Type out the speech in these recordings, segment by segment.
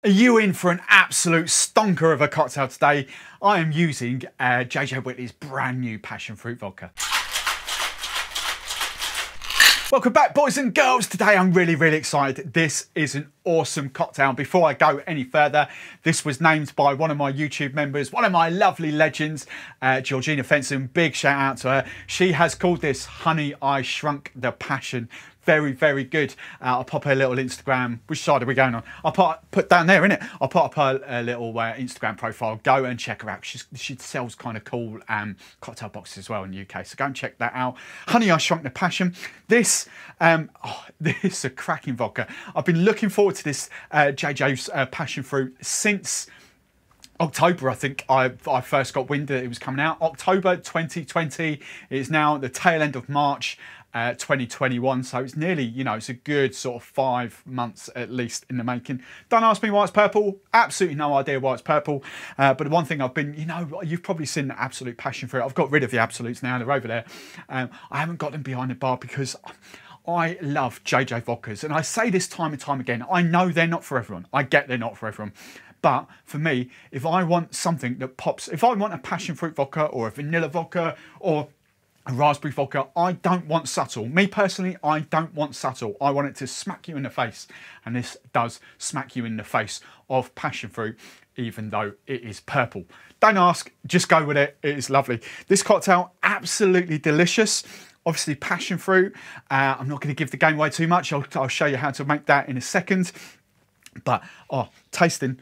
Are you in for an absolute stonker of a cocktail today? I am using JJ Whitley's brand new Passion Fruit Vodka. Welcome back, boys and girls. Today I'm really excited. This is an awesome cocktail. Before I go any further, this was named by one of my YouTube members, one of my lovely legends, Georgina Fensom. Big shout out to her. She has called this Honey I Shrunk the Passion. Very good. I'll pop her little Instagram. Which side are we going on? I'll put down there, innit? I'll put up her little Instagram profile. Go and check her out. She sells kind of cool cocktail boxes as well in the UK. So go and check that out. Honey I Shrunk the Passion. This is a cracking vodka. I've been looking forward to this JJ's Passion Fruit since October. I think I first got wind that it was coming out. October 2020. It is now the tail end of March 2021, so it's nearly, you know, it's a good sort of 5 months at least in the making. Don't ask me why it's purple. Absolutely no idea why it's purple. But the one thing I've been, you know, you've probably seen the Absolute Passion Fruit. I've got rid of the Absolutes now. They're over there. I haven't got them behind the bar because I love JJ vodkas, and I say this time and time again. I know they're not for everyone. I get they're not for everyone. But for me, if I want something that pops, if I want a passion fruit vodka or a vanilla vodka or a raspberry vodka, I don't want subtle. Me personally, I don't want subtle. I want it to smack you in the face. And this does smack you in the face of passion fruit, even though it is purple. Don't ask, just go with it. It is lovely. This cocktail, absolutely delicious. Obviously passion fruit. I'm not going to give the game away too much. I'll show you how to make that in a second. But, oh, tasting.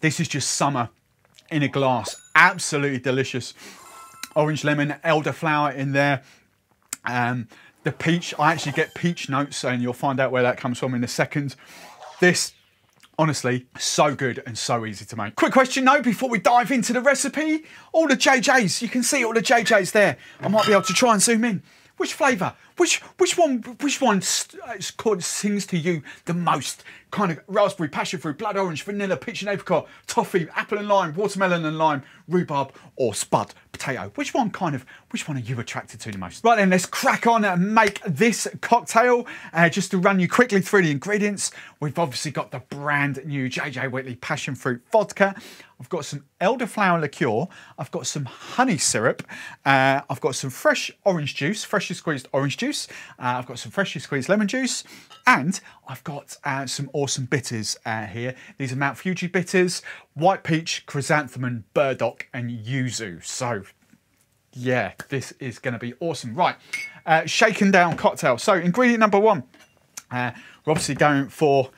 This is just summer in a glass. Absolutely delicious. Orange lemon, elderflower in there. The peach, I actually get peach notes, and you'll find out where that comes from in a second. This, honestly, so good and so easy to make. Quick question though, before we dive into the recipe. All the JJs, you can see all the JJs there. I might be able to try and zoom in. Which flavour? Which one sings to you the most? Kind of raspberry, passion fruit, blood orange, vanilla, peach and apricot, toffee, apple and lime, watermelon and lime, rhubarb or spud potato. Which one are you attracted to the most? Right then, let's crack on and make this cocktail. Just to run you quickly through the ingredients, we've obviously got the brand new JJ Whitley Passion Fruit Vodka. I've got some elderflower liqueur. I've got some honey syrup. I've got some fresh orange juice, freshly squeezed orange juice. I've got some freshly squeezed lemon juice. And I've got some awesome bitters here. These are Mount Fuji bitters, white peach, chrysanthemum, burdock, and yuzu. So, yeah, this is going to be awesome. Right, shaken down cocktail. So, ingredient number one. We're obviously going for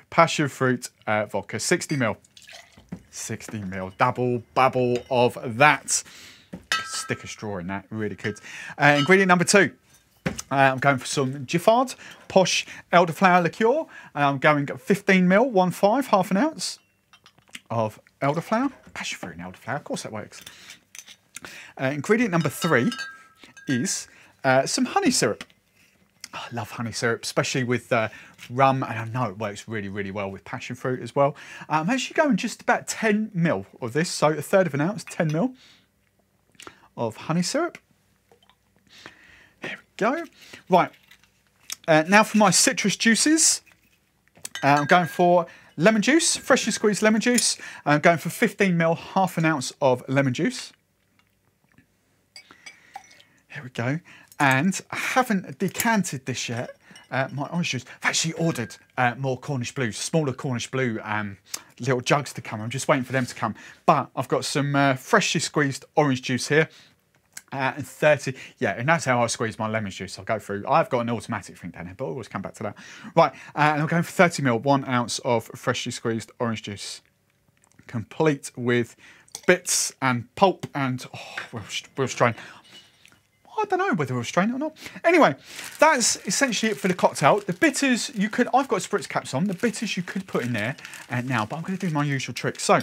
passion fruit vodka, 60 ml. 60 ml, double bubble of that. Stick a straw in that, really could. Ingredient number two. I'm going for some Giffard Posh Elderflower Liqueur. I'm going 15 ml, 1.5, half an ounce of elderflower. Passion fruit and elderflower, of course that works. Ingredient number three is some honey syrup. I love honey syrup, especially with rum, and I know it works really well with passion fruit as well. I'm actually going just about 10 ml of this, so a third of an ounce, 10 ml of honey syrup. There we go. Right, now for my citrus juices. I'm going for lemon juice, freshly squeezed lemon juice. I'm going for 15 ml, half an ounce of lemon juice. Here we go. And I haven't decanted this yet, my orange juice. I've actually ordered more Cornish blues, smaller Cornish blue little jugs to come. I'm just waiting for them to come. But I've got some freshly squeezed orange juice here. And 30, yeah, and that's how I squeeze my lemon juice. I'll go through. I've got an automatic thing down here, but I'll always come back to that. Right, and I'm going for 30 ml, 1 ounce of freshly squeezed orange juice. Complete with bits and pulp and, oh, we'll strain. I don't know whether we'll strain it or not. Anyway, that's essentially it for the cocktail. The bitters, you could, I've got spritz caps on. The bitters you could put in there now, but I'm going to do my usual trick. So,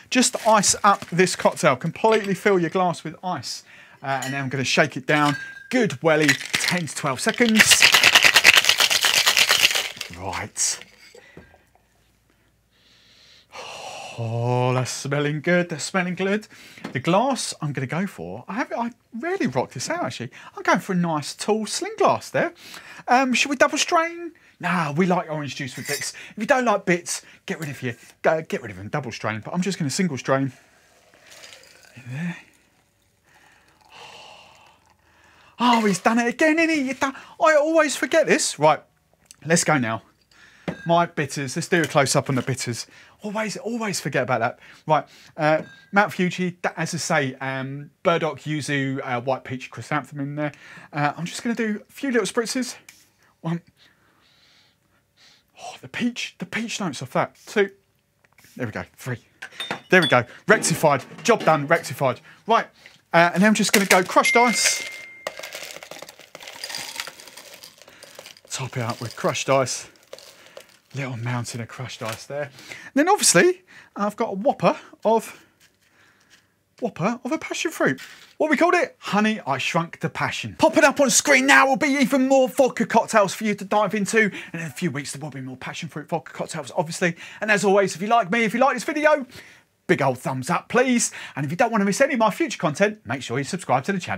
just ice up this cocktail. Completely fill your glass with ice. And then I'm going to shake it down. Good welly, 10 to 12 seconds. Right. Oh, that's smelling good. That's smelling good. The glass I'm going to go for, I rarely rock this out actually. I'm going for a nice tall sling glass there. Should we double strain? Nah, we like orange juice with bits. If you don't like bits, get rid of them, double strain. But I'm just going to single strain in there. Oh, he's done it again, isn't he? I always forget this. Right, let's go now. My bitters. Let's do a close-up on the bitters. Always forget about that. Right, Mount Fuji, as I say, burdock, yuzu, white peach, chrysanthemum in there. I'm just going to do a few little spritzes. 1. Oh, the peach notes off that. 2. There we go. 3. There we go. Rectified. Job done. Rectified. Right, and then I'm just going to go crushed ice. Top it up with crushed ice. Little mountain of crushed ice there. And then obviously I've got a whopper of a passion fruit. What we called it? Honey, I Shrunk the Passion. Popping up on screen now will be even more vodka cocktails for you to dive into. And in a few weeks there will be more passion fruit vodka cocktails, obviously. And as always, if you like me, if you like this video, big old thumbs up, please. And if you don't want to miss any of my future content, make sure you subscribe to the channel.